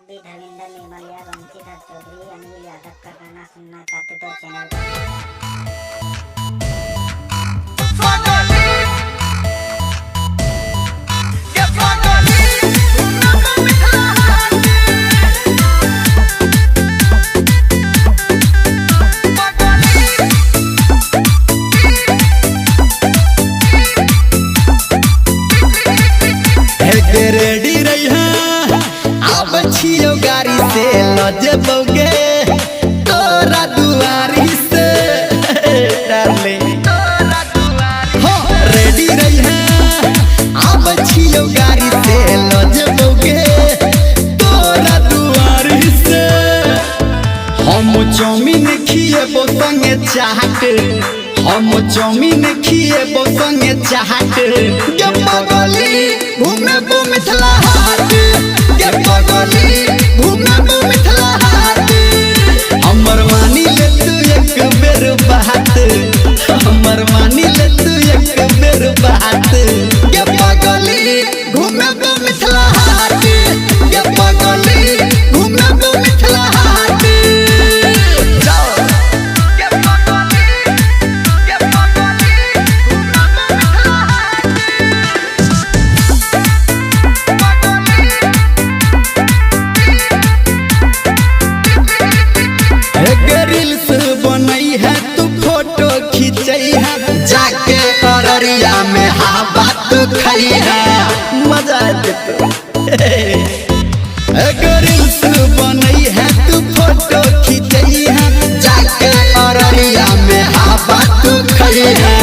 आप भी धर्मेंद्र निर्मल या वंशिधर चौधरी अनिल यादव का गाना सुनना चाहते तो चैनल पर रेडी रही है अब छियो गाड़ी से लजबोगे तोरा दुआरी से डाले हो रेडी रही है अब छियो गाड़ी से लजबोगे तोरा दुआरी से हम चौमिन खिएबो संगे चाट हम चौमिन खिएबो संगे चाट के पगली घूमेबो मिथिला हाट के पगली घूमेबो मिथिला हाट हमर मानी ले तू एक बेर बात हमर मानी ले तू एक बेर बात के पगली घूमेबो मिथिला हाट के पगली घूमेबो मिथिला हाट जाके अररिया में हवा तो खई है मजा देतो रील्स बनई है तू फोटो खींचई है जाके अररिया में हवा तो खई है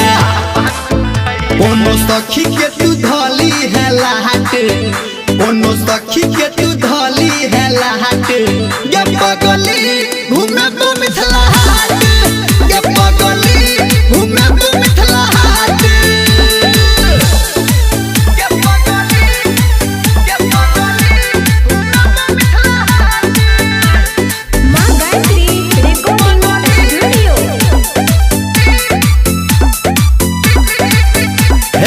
कोनो सखी के तू धली है लाहट कोनो सखी के तू धली है लाहट ये पगली घूमेबो मिथिला हाट ये पगली घूमेबो मिथिला हाट ये पगली घूमेबो मिथिला हाट मां गायत्री रिकॉर्डिंग स्टूडियो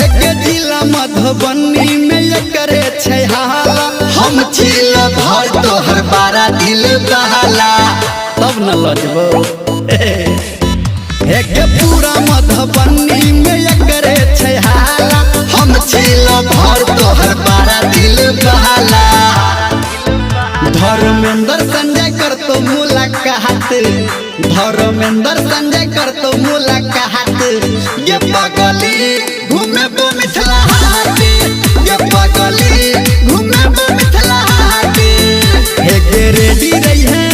एक जिला मधुबनी में एकरे छै हाला हम छिल भर तोहर बारा दिल बहाला तब न लजबो एक पूरा मधुबनी में एकरे छै हाला हम छिल भर तोहर बारा दिल बहाला धर्मेंद्र संजय कर तो मुलाकात धर्मेंद्र संजय कर तो मुलाकात ये पगली घूमेबो मिथिला हाट ये पगली घूमेबो मिथिला हाट हे रेडी रही है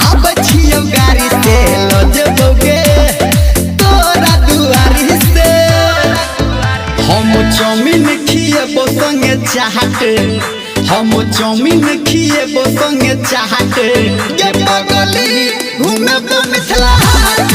अब छियो गाड़ी से लजबोगे तोरा दुआरी से हम चौमिन खिएबो संगे चाट हम चौमिन खिएबो संगे चाट ये पगली घूमेबो मिथिला हाट।